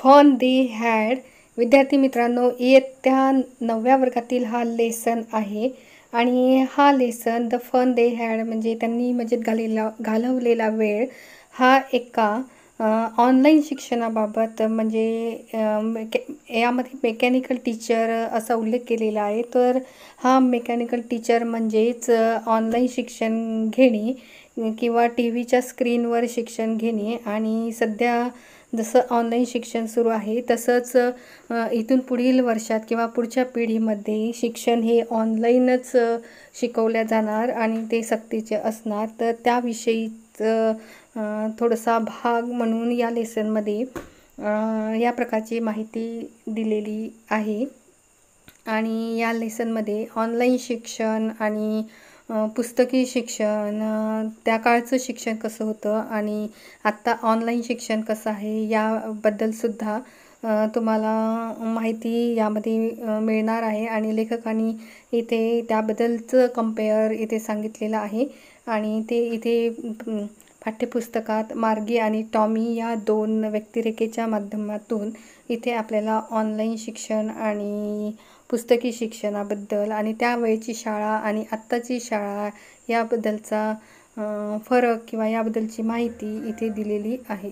Fun they had. विद्यार्थी मित्रांनो, इयत्ता 9व्या वर्गातील हा लेसन आहे आणि हा lesson the fun they had म्हणजे त्यांनी मजेत घालवलेला वेळ हा एका ऑनलाईन शिक्षणाबाबत म्हणजे यामध्ये मेकॅनिकल टीचर असा उल्लेख केलेला आहे. तर हा मेकॅनिकल टीचर म्हणजेच ऑनलाईन शिक्षण घेणे किंवा टी व्हीच्या स्क्रीनवर शिक्षण घेणे. आणि सध्या जसं ऑनलाईन शिक्षण सुरू आहे तसंच इथून पुढील वर्षात किंवा पुढच्या पिढीमध्ये शिक्षण हे ऑनलाईनच शिकवल्या जाणार आणि ते सक्तीचे असणार. तर त्याविषयीच थोडासा भाग म्हणून या लेसनमध्ये या प्रकारची माहिती दिलेली आहे. आणि या लेसनमध्ये ऑनलाईन शिक्षण आणि पुस्तकी शिक्षण, त्या काळचं शिक्षण कसं होतं आणि आत्ता ऑनलाईन शिक्षण कसं आहे याबद्दलसुद्धा तुम्हाला माहिती यामध्ये मिळणार आहे. आणि लेखकांनी इथे त्याबद्दलचं कंपेअर इथे सांगितलेलं आहे. आणि ते इथे पाठ्यपुस्तकात मार्गी आणि टॉमी या 2 व्यक्तिरेखेच्या माध्यमातून इथे आपल्याला ऑनलाईन शिक्षण आणि पुस्तकी शिक्षणाबद्दल आणि त्यावेळची शाळा आणि आत्ताची शाळा याबद्दलचा फरक किंवा याबद्दलची माहिती इथे दिलेली आहे.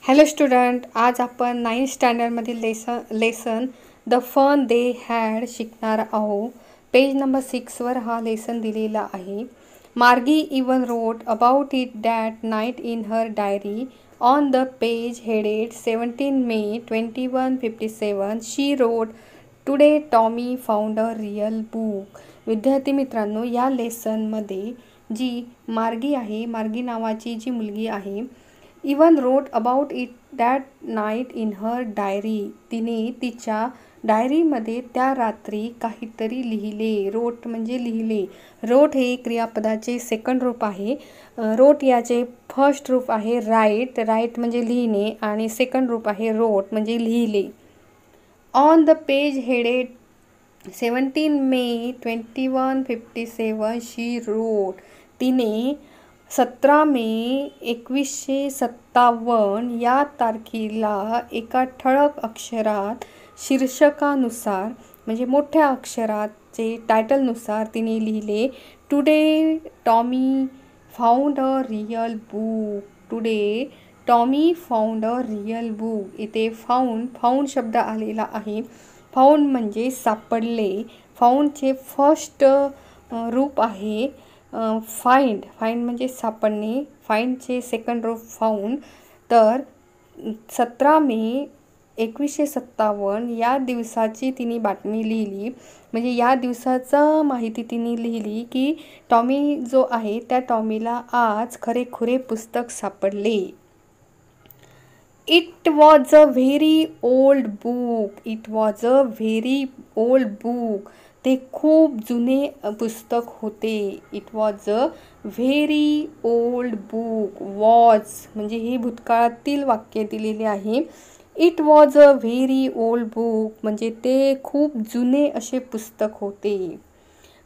हॅलो स्टुडंट, आज आपण 9th स्टँडर्डमधील lesson the fun they had शिकणार आहोत. पेज नंबर 6वर हा लेसन दिलेला आहे. मार्गी even wrote about it that night in her diary. On the page headed 17 May 2157, she wrote, "Today Tommy found a real book." विद्यार्थी मित्रांनो, या लेसनमध्ये जी मार्गी आहे, मार्गी नावाची जी मुलगी आहे, even wrote about it that night in her diary. तिने तिच्या डायरीमध्ये त्या रात्री काहीतरी लिहिले. रोट म्हणजे लिहिले. रोट हे क्रियापदाचे सेकंड रूप आहे. रोट याचे फर्स्ट रूप आहे राईट. राईट म्हणजे लिहिणे आणि सेकंड रूप आहे रोट म्हणजे लिहिले. On the page headed 17 May 2157 she wrote. तिने 17 मे 1957 या तारखेला एका ठळक अक्षरात शीर्षकानुसार म्हणजे मोठ्या अक्षराचे टायटलनुसार तिने लिहिले, today Tommy found a real book. Today Tommy found a real book. इथे फाउंड शब्द आलेला आहे. फाउंड म्हणजे सापडले. फाउंडचे फर्स्ट रूप आहे फाइंड. म्हणजे सापडणे. फाइंडचे सेकंड रूप फाउंड. तर 17 मे 1957 या दिवसाची तिने बातमी लिहिली. म्हणजे या दिवसाचा माहिती तिने लिहिली की टॉमी जो आहे त्या टॉमीला आज खरेखुरे पुस्तक सापडले. It was a very old book. It was a very old book. ते खूप जुने पुस्तक होते. It was a very old book. Was म्हणजे हे भूतकाळातील वाक्य दिलेले आहे. It was a very old book म्हणजे ते खूप जुने असे पुस्तक होते.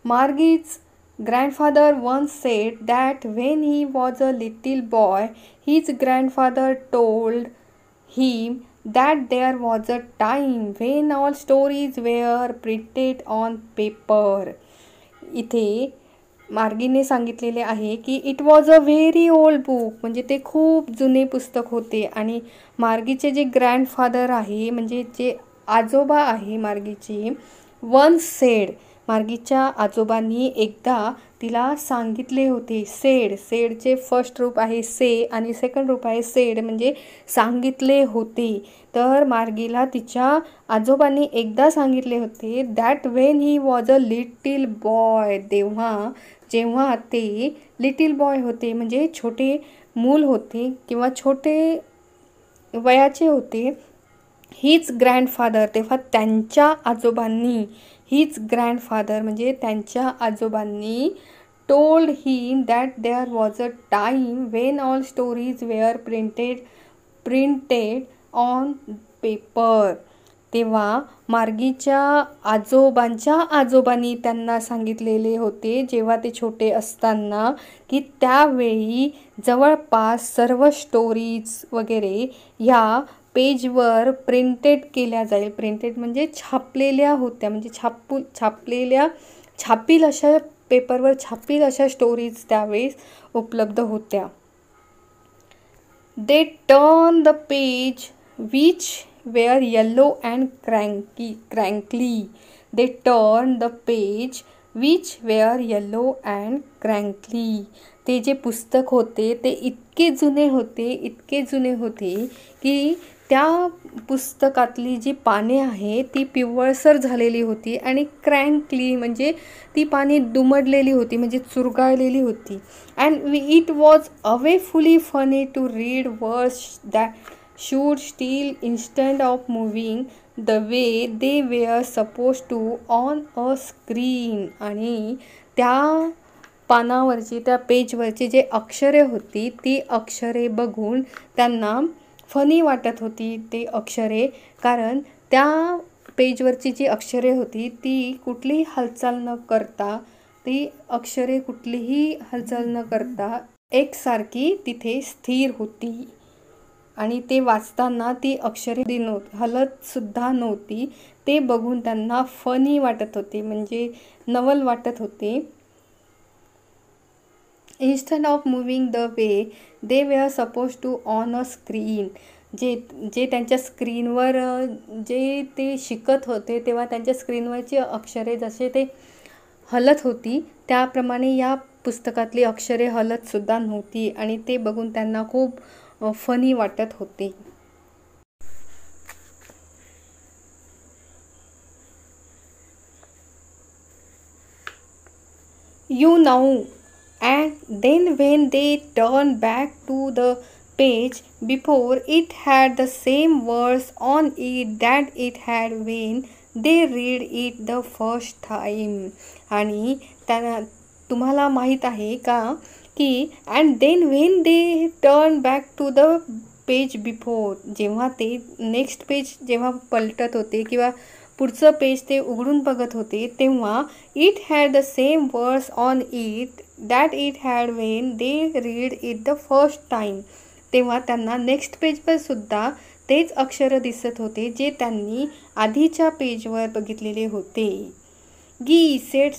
मार्गीज grandfather once said that when he was a little boy, his grandfather told him that there was a time when all stories were printed on paper. इथे मार्गीने सांगितलेले आहे की it was a very old book म्हणजे ते खूप जुने पुस्तक होते. आणि मार्गीचे जे ग्रँडफादर आहे म्हणजे जे आजोबा आहे मार्गीचे, वन्स सेड मार्गीच्या आजोबांनी एकदा तिला सांगितले होते. सेडचे फर्स्ट रूप आहे से आणि सेकंड रूप आहे सेड म्हणजे सांगितले होते. तर मार्गीला तिच्या आजोबांनी एकदा सांगितले होते that when he was a little boy. जेव्हा ते लिटिल बॉय होते म्हणजे छोटे मूल होते किंवा छोटे वयाचे होते. हीच ग्रँडफादर तेव्हा त्यांच्या आजोबांनी, हीच ग्रँडफादर म्हणजे त्यांच्या आजोबांनी told him that there was a time when all stories were printed on paper. तेव्हा मार्गीच्या आजोबांच्या आजोबांनी त्यांना सांगितलेले होते जेव्हा ते छोटे असताना, की त्यावेळी जवळपास सर्व स्टोरीज वगैरे ह्या पेजवर प्रिंटेड केल्या जाईल. प्रिंटेड म्हणजे छापलेल्या होत्या, म्हणजे छापील अशा पेपरवर छापील अशा स्टोरीज त्यावेळेस उपलब्ध होत्या. They turned the page which were yellow and crankly. They turned the page which were yellow and crankly. ते जे पुस्तक होते ते इतके जुने होते की त्या पुस्तकातली जी पाने आहे ती पिवळसर झालेली होती आणि क्रँकली म्हणजे ती पाने दुमडलेली होती, म्हणजे चुरगाळलेली होती. And it was awfully funny to read words that should still instead of moving the way they were suppose to on a screen. आणि त्या पानावरची, त्या पेजवरची जे अक्षरे होती ती अक्षरे बघून त्यांना फनी वाटत होती ते अक्षरे, कारण त्या पेजवरची जी अक्षरे होती ती कुठलीही हालचाल न करता, ती अक्षरे कुठलीही हालचाल न करता एकसारखी तिथे स्थिर होती आणि ते वाचताना ती अक्षरे हलतसुद्धा नव्हती. ते बघून त्यांना फनी वाटत होते, म्हणजे नवल वाटत होते. Instead of moving the way they were suppose to on a screen. जे त्यांच्या स्क्रीनवर जे ते शिकत होते तेव्हा त्यांच्या स्क्रीनवरची अक्षरे जसे ते हलत होती त्याप्रमाणे या पुस्तकातली अक्षरे हलतसुद्धा नव्हती आणि ते बघून त्यांना खूप फनी वाटत होते. You know, and then when they turned back to the page before, it had the same words on it that it had when they read it the first time. आणि त्यांना तुम्हाला माहीत आहे का की and then when they turn back to the page before, जेव्हा ते next page जेव्हा पलटत होते किंवा पुढचं पेज ते उघडून बघत होते तेव्हा it had the same words on it that it had when they read it the first time. तेव्हा त्यांना नेक्स्ट पेजवर सुद्धा तेच अक्षर दिसत होते जे त्यांनी आधीच्या पेजवर बघितलेले होते. गी सेड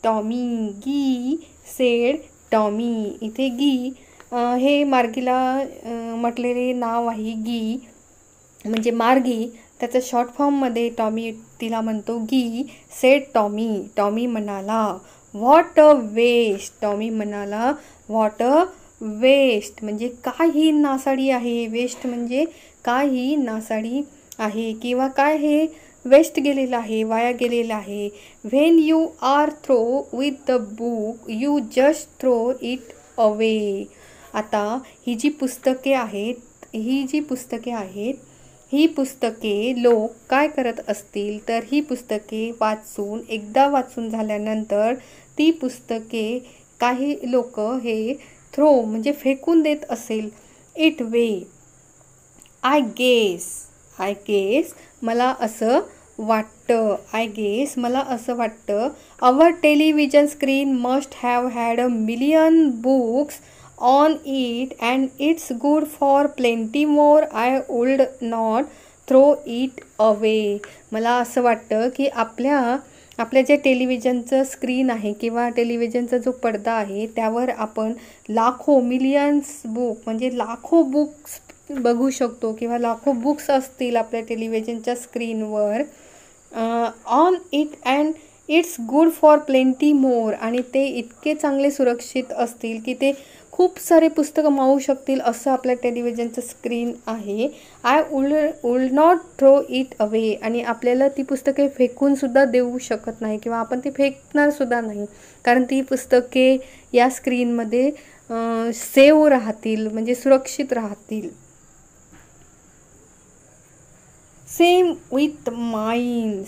टॉमी, गी सेड टॉमी. इथे गी हे मार्गीला म्हटलेले नाव आहे. गी म्हणजे मार्गी, त्याचं शॉर्ट फॉर्ममध्ये टॉमी तिला म्हणतो गी सेड टॉमी. टॉमी म्हणाला व्हॉट अ वेस्ट. टॉमी म्हणाला व्हॉट अ वेस्ट म्हणजे काही नासाडी आहे. वेस्ट म्हणजे काही नासाडी आहे किंवा काय हे वेस्ट गेलेलं आहे, वाया गेलेलं आहे. When you are through with the book you just throw it away. आता ही जी पुस्तके आहेत ही पुस्तके लोक काय करत असतील तर ही पुस्तके एकदा वाचून झाल्यानंतर ती पुस्तके काही लोक हे थ्रो म्हणजे फेकून देत असेल. It way. आय गेस मला असं वाटतं. Our television screen must have had 1,000,000 books on it and it's good for plenty more. I would not throw it away. मला असं वाटतं की आपल्या जे टेलिव्हिजनचं स्क्रीन आहे किंवा टेलिव्हिजनचा जो पडदा आहे त्यावर आपण मिलियन्स बुक म्हणजे लाखो बुक्स बघू शकतो किंवा लाखो बुक्स असतील आपल्या टेलिव्हिजनच्या स्क्रीनवर. On it and it's good for plenty more. आणि ते इतके चांगले सुरक्षित असतील की ते खूप सारे पुस्तकं मावू शकतील असं आपल्या टेलिव्हिजनचं स्क्रीन आहे. I would not throw it away. आणि आपल्याला ती पुस्तके फेकूनसुद्धा देऊ शकत नाही किंवा आपण ती फेकणारसुद्धा नाही, कारण ती पुस्तके या स्क्रीनमध्ये सेव्ह राहतील म्हणजे सुरक्षित राहतील. सेम विथ माईन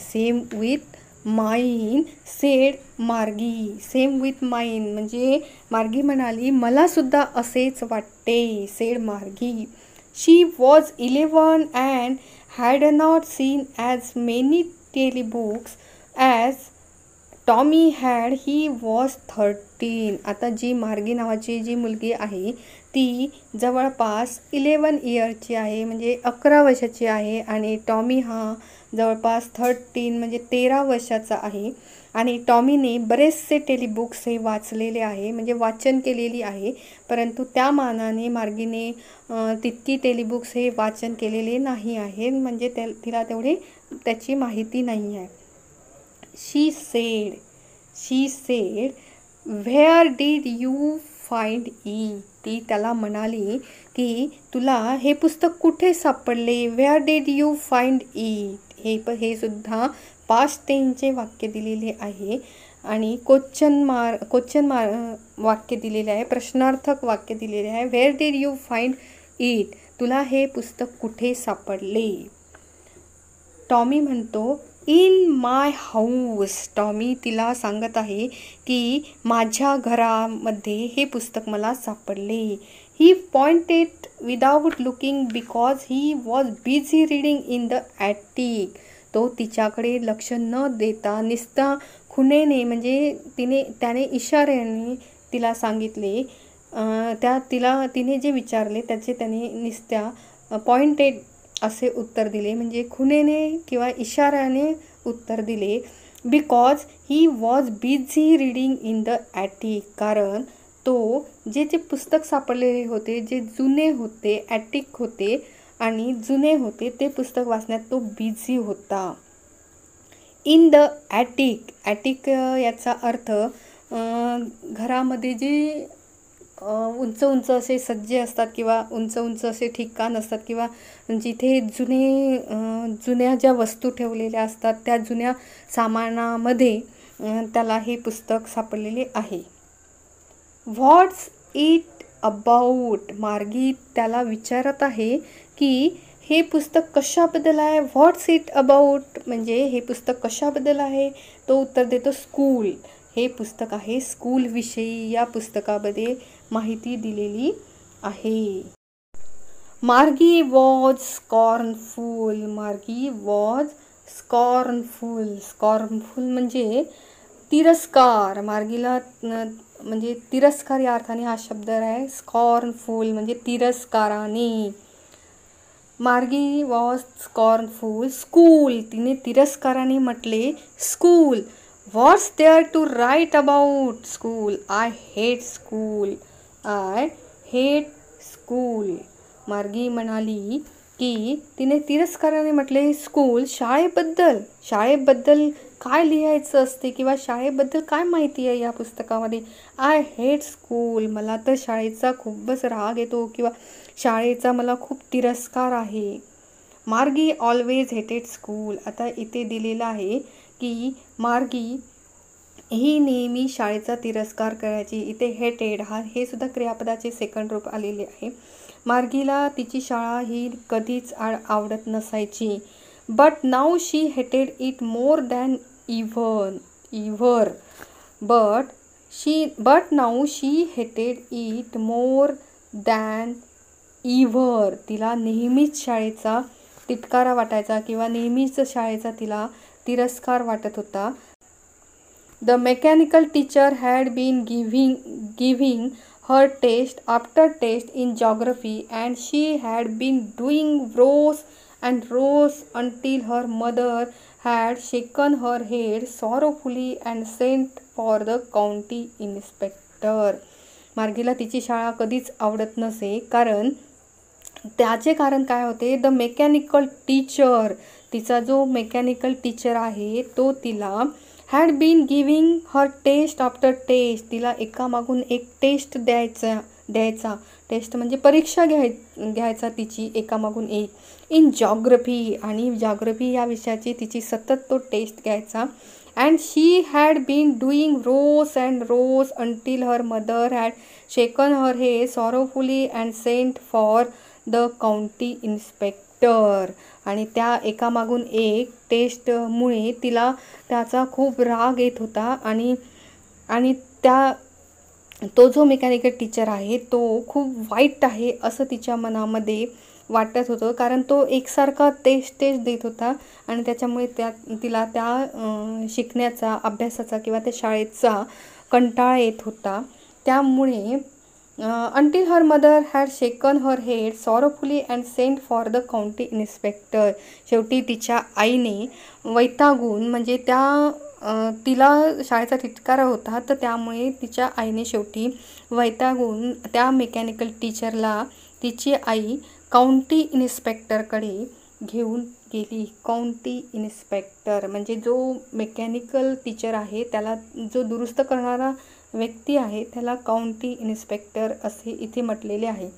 सेड मार्गी. सेम विथ माईन म्हणजे मार्गी म्हणाली मला सुद्धा असेच वाटते. सेड मार्गी. She was 11 and had not seen as many telebooks as Tommy had. He was 13. आता जी मार्गी नावाची जी मुलगी आहे ती जवळपास 11 इयरची आहे, म्हणजे 11 वर्षाची आहे. आणि टॉमी हा जवळपास 13 म्हणजे 13 वर्षाचा आहे. आणि टॉमीने बरेचसे टेलीबुक्स हे वाचलेले आहे, म्हणजे वाचन केलेली आहे. परंतु त्या मानाने मार्गीने तितकी टेलीबुक्स हे वाचन केलेले नाही आहे, म्हणजे तिला तेवढे त्याची माहिती नाही आहे. She said, where did you find it? ती त्याला म्हणाली की तुला हे पुस्तक कुठे सापडले. where did you find it? हे सुद्धा पास्ट टेन्सचे वाक्य दिलेले आहे आणि क्वेश्चन वाक्य दिलेले आहे, प्रश्नार्थक वाक्य दिलेले आहे. where did you find it? तुला हे पुस्तक कुठे सापडले. टॉमी म्हणतो इन माय हाऊस. टॉमी तिला सांगत आहे की माझ्या घरामध्ये हे पुस्तक मला सापडले. He pointed without looking because he was busy reading in the attic. तो तिच्याकडे लक्ष न देता निस्ता खुणेने, म्हणजे त्याने इशाऱ्याने तिला सांगितले. तिने जे विचारले त्याचे त्याने निस्त्या पॉइंटेड असे उत्तर दिले, म्हणजे खुणेने किंवा इशाऱ्याने उत्तर दिले. Because he was busy reading in the Attic. कारण तो जे पुस्तक सापडलेले होते, जे जुने होते, ॲटिक होते आणि जुने होते, ते पुस्तक वाचण्यात तो बिझी होता. In the Attic. ॲटिक याचा अर्थ घरामध्ये जे उंच उंच असे सज्जे असतात किंवा उंच उंच असे ठिकाण असतात किंवा जिथे जुन्या ज्या वस्तू ठेवलेल्या असतात त्या जुन्या सामानामध्ये त्याला हे पुस्तक सापडलेले आहे. व्हॉट्स इट अबाउट. मार्गी त्याला विचारत आहे की हे पुस्तक कशाबद्दल आहे. व्हॉट्स इट अबाउट म्हणजे हे पुस्तक कशाबद्दल आहे. तो उत्तर देतो स्कूल. हे पुस्तक आहे स्कूलविषयी. या पुस्तकामध्ये माहिती दिलेली आहे. मार्गी वॉज स्कॉर्नफुल. मार्गी वॉज स्कॉर्नफुल. स्कॉर्नफुल म्हणजे तिरस्कार. मार्गीला म्हणजे तिरस्कार या अर्थाने हा शब्द आहे. स्कॉर्नफुल म्हणजे तिरस्काराने. मार्गी वॉज स्कॉर्नफुल. स्कूल. तिने तिरस्काराने म्हटले school. What's there to write about school? I hate school. I hate school. मार्गी म्हणाली की तिने तिरस्काराने म्हटले स्कूल. शाळेबद्दल काय लिहायचं असते किंवा शाळेबद्दल काय माहिती आहे या पुस्तकामध्ये. I hate school. मला तर शाळेचा खूपच राग येतो किंवा शाळेचा मला खूप तिरस्कार आहे. मार्गी ऑलवेज हेटेड स्कूल. आता इथे दिलेलं आहे की मार्गी ही नेहमी शाळेचा तिरस्कार करायची. इथे हेटेड हे सुद्धा क्रियापदाचे सेकंड रूप आलेले आहे. मार्गीला तिची शाळा ही कधीच आवडत नसायची. But now she hated it more than ever. But now she hated it more than ever. तिला नेहमीच शाळेचा तिटकारा वाटायचा किंवा नेहमीच शाळेचा तिला तिरस्कार वाटत होता. The mechanical teacher had been giving her test after test in geography and she had been doing rows and rows until her mother had shaken her head sorrowfully and sent for the county inspector. मार्गीला तिची शाळा कधीच आवडत नसे. कारण त्याचे कारण काय होते. The mechanical teacher. तिचा जो मेकॅनिकल टीचर आहे तो तिला had been giving her test after test. तिला एकामागून एक टेस्ट द्यायचा. टेस्ट म्हणजे परीक्षा घ्यायचा तिची एकामागून एक. In geography. आणि जॉग्रफी या विषयाची तिची सतत तो टेस्ट घ्यायचा. And she had been doing worse and worse until her mother had shaken her head sorrowfully and sent for the county inspector. आणि त्या एकामागून एक टेस्टमुळे तिला त्याचा खूप राग येत होता. आणि तो जो मेकॅनिकल टीचर आहे तो खूप वाईट आहे असं तिच्या मनामध्ये वाटत होतं, कारण तो एकसारखा तेच देत होता आणि त्याच्यामुळे तिला त्या शिकण्याचा, अभ्यासाचा किंवा त्या शाळेचा कंटाळा येत होता. त्यामुळे until her mother had shaken her head sorrowfully and sent for the county inspector. शेवटी तिच्या आईने वैतागून, म्हणजे तिला शाळेचा तिटकारा होता, तर त्यामुळे तिच्या आईने शेवटी वैतागून त्या मेकॅनिकल टीचरला तिची आई काउंटी इन्स्पेक्टरकडे घेऊन गेली. काउंटी इन्स्पेक्टर म्हणजे जो मेकॅनिकल टीचर आहे, त्याला जो दुरुस्त करणारा व्यक्ती आहे त्याला काउंटी इन्स्पेक्टर असे इथे म्हटलेले आहे.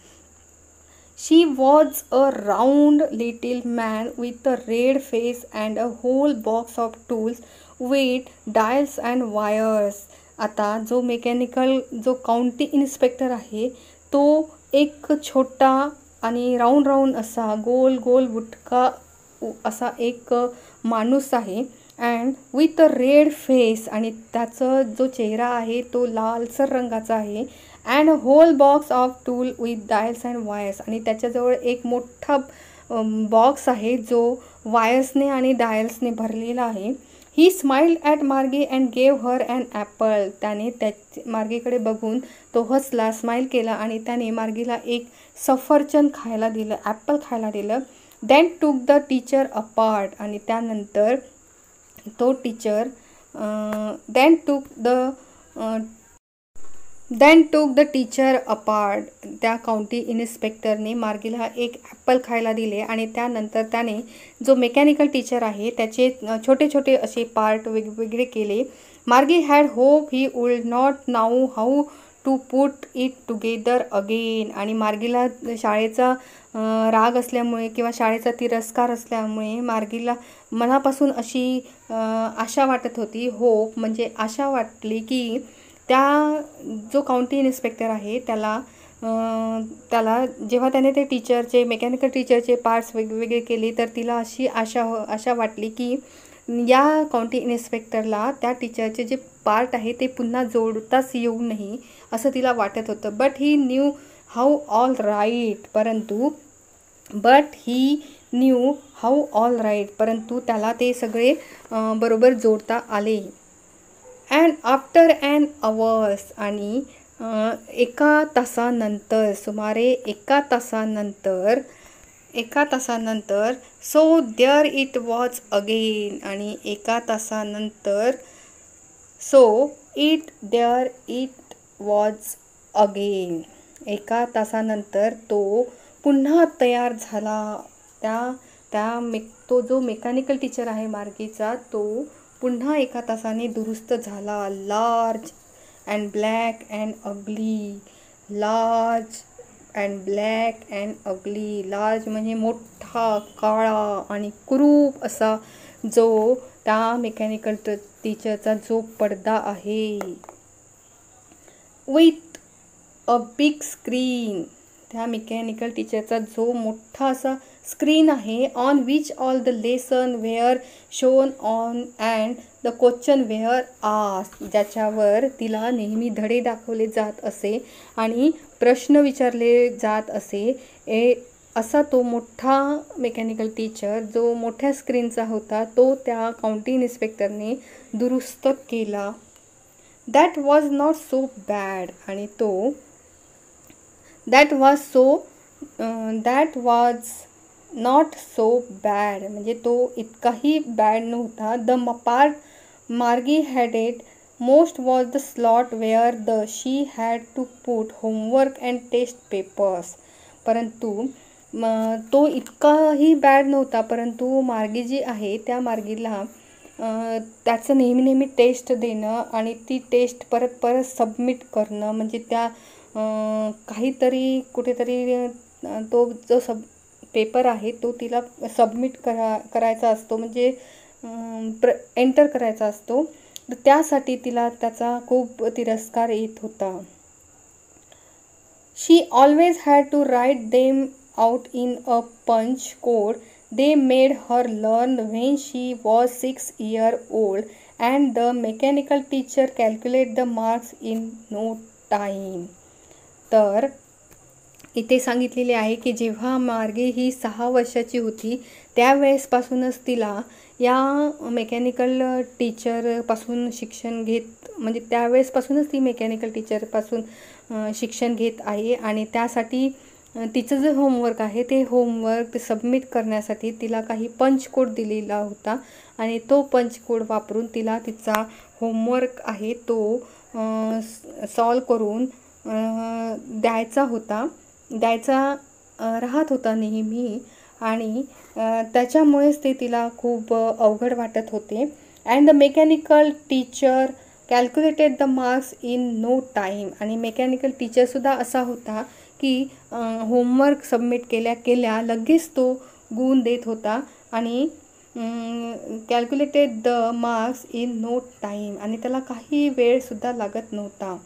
She was a round little man with a red face and a whole box of tools with dials and wires. आता जो काउंटी इन्स्पेक्टर आहे तो एक छोटा आणि राऊंड असा गोल बुटका असा एक माणूस आहे. And with a red face, आणि त्याचा जो चेहरा आहे तो लालसर रंगाचा आहे. And whole box of tool with dials and wires, आणि त्याच्याजवळ एक मोठा बॉक्स आहे जो वायर्सने आणि डायल्सने भरलेला आहे. He smiled at Margie and gave her an apple. त्याने मार्गीकडे बघून तो हसला, स्माइल केला आणि त्याने मार्गीला एक सफरचंद खायला दिलं, ॲपल खायला दिलं. Then took the teacher apart, आणि त्यानंतर तो teacher then took the teacher apart. त्या काउंटी इन्स्पेक्टरने मार्गीला एक ॲपल खायला दिले आणि त्यानंतर त्याने जो मेकॅनिकल टीचर आहे त्याचे छोटे असे पार्ट वेगवेगळे केले. Margie had hope he would not know how to put it together again. आणि मार्गीला शाळेचा राग असल्यामुळे किंवा शाळेचा तिरस्कार असल्यामुळे मार्गीला मनापासून अशी आशा वाटत होती. होप म्हणजे आशा वाटली की जो काउंटी इन्स्पेक्टर आहे त्याला जेव्हा त्याने ते मेकॅनिकल टीचरचे पार्ट्स वेगवेगळे केले तर तिला अशी आशा वाटली की या काउंटी इन्स्पेक्टरला त्या टीचरचे जे पार्ट आहे ते पुन्हा जोडताच येऊ नये असं तिला वाटत होतं. But he knew how all right, परंतु त्याला ते सगळे बरोबर जोडता आले. अँड आफ्टर ॲन अवर्स, आणि सुमारे एका तासानंतर so there it was again, आणि एका तासानंतर तो पुन्हा तयार झाला. तो जो मेकॅनिकल टीचर आहे मार्गीचा तो पुन्हा एका तासाने दुरुस्त झाला. Large and black and ugly. Large म्हणजे मोठा, काळा आणि कुरूप असा जो त्या मेकॅनिकल टीचरचा जो पडदा आहे. विथ अ बिग स्क्रीन, त्या मेकॅनिकल टीचरचा जो मोठा असा स्क्रीन आहे. On which all the lesson were shown on and the question were asked, ज्याच्यावर तिला नेहमी धडे दाखवले जात असे आणि प्रश्न विचारले जात असे. असा तो मोठा मेकॅनिकल टीचर जो मोठ्या स्क्रीनचा होता तो त्या काउंटी इन्स्पेक्टरने दुरुस्त केला. That was not so bad, आणि that was not so bad म्हणजे तो इतकाही बॅड नव्हता. The part Margie hated most was the slot where she had to put homework and test papers. परंतु तो इतकाही बॅड नव्हता, परंतु मार्गी जी आहे त्या मार्गीला त्याचं नेहमी टेस्ट देणं आणि ती टेस्ट परत सबमिट करणं, म्हणजे त्या काहीतरी कुठेतरी तो जो पेपर आहे तो तिला सबमिट करायचा असतो, म्हणजे एंटर करायचा असतो. तर त्यासाठी तिला त्याचा खूप तिरस्कार येत होता. She always had to write them out in a punch code they made her learn when she was 6 years old, and the mechanical teacher calculate the marks in no time. तर इथे सांगितलेले आहे की जेव्हा मार्गी ही 6 वर्षाची होती त्यावेळेसपासूनच तिला या मेकॅनिकल टीचरपासून शिक्षण घेत, म्हणजे त्यावेळेसपासूनच ती मेकॅनिकल टीचरपासून शिक्षण घेत आहे. आणि त्यासाठी तिचं जे होमवर्क आहे ते होमवर्क सबमिट करण्यासाठी तिला काही पंच कोड दिलेला होता आणि तो पंच कोड वापरून तिला तिचा होमवर्क आहे तो सॉल्व करून द्यायचा राहत होता नेहमी. आणि त्याच्यामुळेच ते तिला खूप अवघड वाटत होते. And the mechanical teacher calculated the marks in no time. आणि मेकॅनिकल टीचरसुद्धा असा होता की होमवर्क सबमिट केल्या लगेच तो गुण देत होता आणि calculated the marks in no time, आणि त्याला काही वेळसुद्धा लागत नव्हता.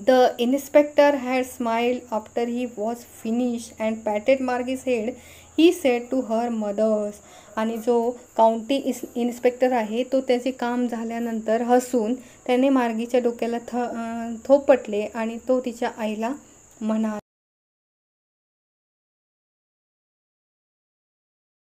The inspector had smiled after he was finished and patted Margie's head. He said to her mothers. आणि जो काउंटी इन्स्पेक्टर आहे तो त्याचे काम झाल्यानंतर हसून त्याने मार्गीच्या डोक्याला थोपटले आणि तो तिच्या आईला म्हणाला.